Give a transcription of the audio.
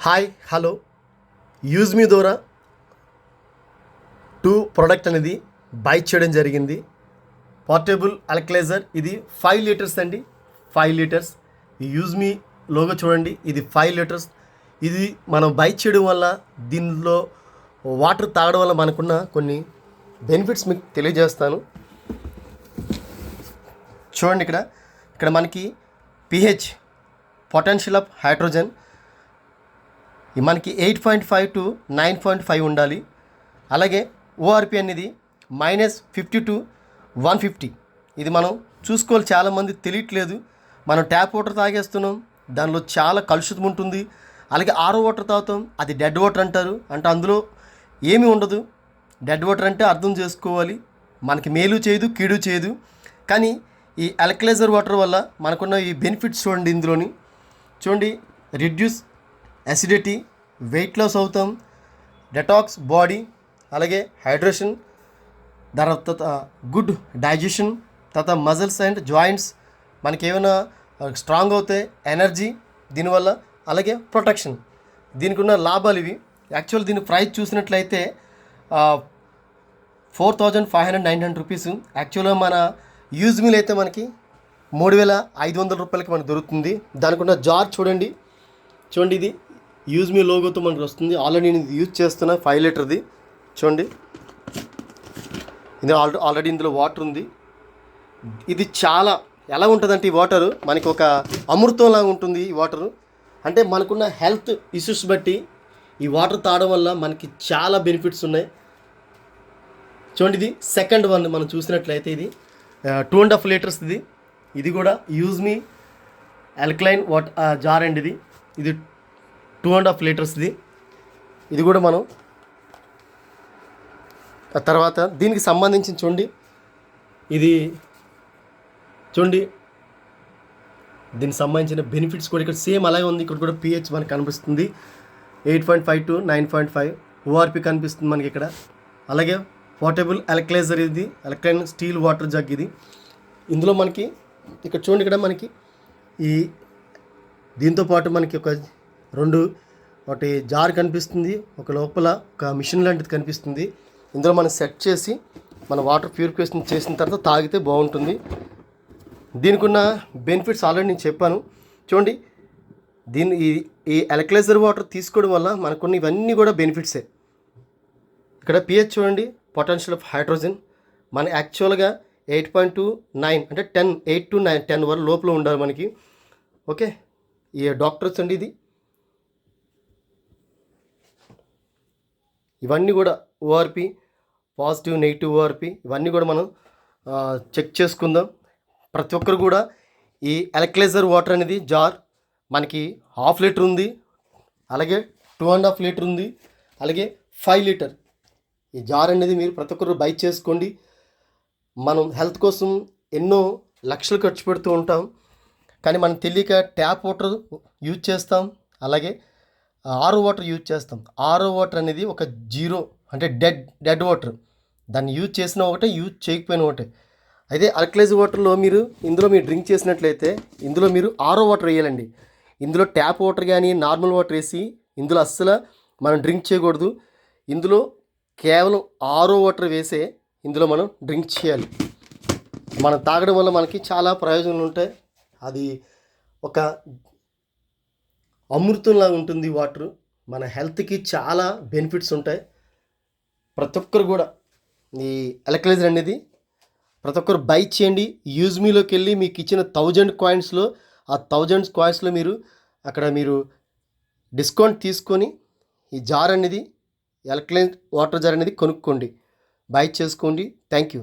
Hi hello use మీ ద్వారా 2 product అనేది by చేయడం జరిగింది. పోర్టబుల్ అల్కలైజర్ ఇది 5 లీటర్స్ అండి. 5 లీటర్స్ యూజ్ మీ లోగో చూడండి. ఇది 5 లీటర్స్. ఇది మనం బై చేయడం వల్ల దీనిలో వాటర్ తాగడం వల్ల మనకున్న కొన్ని బెనిఫిట్స్ మీకు తెలియజేస్తాను. చూడండి, ఇక్కడ మనకి pH పొటెన్షియల్ ఆఫ్ హైడ్రోజన్ మనకి 8.5 to 9.5 ఉండాలి. అలాగే ఓఆర్పి అనేది -50 to 150. ఇది మనం చూసుకోవాలి, చాలామంది తెలియట్లేదు. మనం ట్యాప్ వాటర్ తాగేస్తున్నాం, దానిలో చాలా కలుషితం ఉంటుంది. అలాగే ఆరో వాటర్ తాగుతాం, అది డెడ్ వాటర్ అంటారు. అంటే అందులో ఏమీ ఉండదు. డెడ్ వాటర్ అంటే అర్థం చేసుకోవాలి, మనకి మేలు చేయదు కీడు చేయదు. కానీ ఈ అల్కలైజర్ వాటర్ వల్ల మనకున్న ఈ బెనిఫిట్స్ చూడండి. ఇందులోని చూడండి, రిడ్యూస్ అసిడిటీ, వెయిట్ లాస్ అవుతాం, డెటాక్స్ బాడీ, అలాగే హైడ్రేషన్, తర్వాత గుడ్ డైజెషన్, తర్వాత మజిల్స్ అండ్ జాయింట్స్ మనకి ఏమైనా స్ట్రాంగ్ అవుతాయి, ఎనర్జీ దీనివల్ల, అలాగే ప్రొటెక్షన్. దీనికి ఉన్న లాభాలు ఇవి. యాక్చువల్ దీని ప్రైస్ చూసినట్లయితే 4,500-900 రూపీస్. యాక్చువల్గా మన యూజ్ మీల్ అయితే మనకి 3,500 రూపాయలకి మనకు దొరుకుతుంది. దానికి ఉన్న జార్ చూడండి. ఇది యూజ్ మీ లోగోతో మనకు వస్తుంది. ఆల్రెడీ నేను యూజ్ చేస్తున్నా 5 లీటర్ది. చూడండి, ఇది ఆల్రెడీ ఇందులో వాటర్ ఉంది. ఇది చాలా ఎలా ఉంటుందంటే, ఈ వాటరు మనకి ఒక అమృతంలాగా ఉంటుంది. ఈ వాటరు అంటే మనకున్న హెల్త్ ఇష్యూస్ బట్టి ఈ వాటర్ తాగడం వల్ల మనకి చాలా బెనిఫిట్స్ ఉన్నాయి. చూడండి, ఇది సెకండ్ వన్ మనం చూసినట్లయితే ఇది 2.5 లీటర్స్. ఇది కూడా యూజ్ మీ అల్కలైన్ జార్ అండి. ఇది 2.5 లీటర్స్ది. ఇది కూడా మనం తర్వాత దీనికి సంబంధించి చూడండి, దీనికి సంబంధించిన బెనిఫిట్స్ కూడా ఇక్కడ సేమ్ అలాగే ఉంది. ఇక్కడ కూడా pH మనకు కనిపిస్తుంది 8.5 to 9.5. ఓఆర్పి కనిపిస్తుంది మనకి ఇక్కడ. అలాగే పోర్టబుల్ అల్కలైజర్, ఇది అల్కలైన్ స్టీల్ వాటర్ జగ్. ఇది ఇందులో మనకి ఇక్కడ చూడండి, ఇక్కడ మనకి ఈ దీంతో పాటు మనకి ఒకటి జార్ కనిపిస్తుంది, ఒక లోపల ఒక మిషన్ లాంటిది కనిపిస్తుంది. ఇందులో మనం సెట్ చేసి మన వాటర్ ప్యూరిఫికేషన్ చేసిన తర్వాత తాగితే బాగుంటుంది. దీనికి ఉన్న బెనిఫిట్స్ ఆల్రెడీ నేను చెప్పాను. చూడండి, ఈ అల్కలైజర్ వాటర్ తీసుకోవడం వల్ల మనకున్న ఇవన్నీ కూడా బెనిఫిట్సే. ఇక్కడ pH చూడండి, పొటెన్షియల్ ఆఫ్ హైడ్రోజన్ మన యాక్చువల్గా 8.29 అంటే 8 to 10 వరకు లోపల ఉండాలి మనకి. ఓకే, ఈ డాక్టర్స్ అండి. ఇవన్నీ కూడా ఓఆర్పి, పాజిటివ్ నెగిటివ్ ఓఆర్పి, ఇవన్నీ కూడా మనం చెక్ చేసుకుందాం. ప్రతి ఒక్కరు కూడా ఈ అల్కలైజర్ వాటర్ అనేది జార్ మనకి 1/2 లీటర్ ఉంది, అలాగే 2.5 లీటర్ ఉంది, అలాగే 5 లీటర్. ఈ జార్ అనేది మీరు ప్రతి ఒక్కరు బై చేసుకోండి. మనం హెల్త్ కోసం ఎన్నో లక్షలు ఖర్చు పెడుతూ ఉంటాం, కానీ మనం తెలియక ట్యాప్ వాటర్ యూజ్ చేస్తాం, అలాగే ఆరో వాటర్ యూజ్ చేస్తాం. ఆరో వాటర్ అనేది ఒక జీరో అంటే డెడ్ వాటర్. దాన్ని యూజ్ చేసిన ఒకటే, యూజ్ చేయకపోయిన ఒకటే. అయితే అల్కలైజర్ వాటర్లో ఇందులో మీరు డ్రింక్ చేసినట్లయితే ఇందులో మీరు ఆరో వాటర్ వేయాలండి. ఇందులో ట్యాప్ వాటర్ కానీ నార్మల్ వాటర్ వేసి ఇందులో అస్సలు మనం డ్రింక్ చేయకూడదు. ఇందులో కేవలం ఆరో వాటర్ వేసే ఇందులో మనం డ్రింక్ చేయాలి. మనం తాగడం వల్ల మనకి చాలా ప్రయోజనాలు ఉంటాయి. అది ఒక అమృతంలాగా ఉంటుంది వాటర్. మన హెల్త్కి చాలా బెనిఫిట్స్ ఉంటాయి. ప్రతి ఒక్కరు కూడా ఈ అల్కలైజర్ అనేది ప్రతి ఒక్కరు బై చేయండి. యూజ్ మీలోకి వెళ్ళి మీకు ఇచ్చిన 1000 కాయిన్స్లో ఆ 1000 కాయిన్స్లో మీరు డిస్కౌంట్ తీసుకొని ఈ జార్ అనేది అల్కలైన్ వాటర్ జార్ అనేది కొనుక్కోండి, బై చేసుకోండి. Thank you.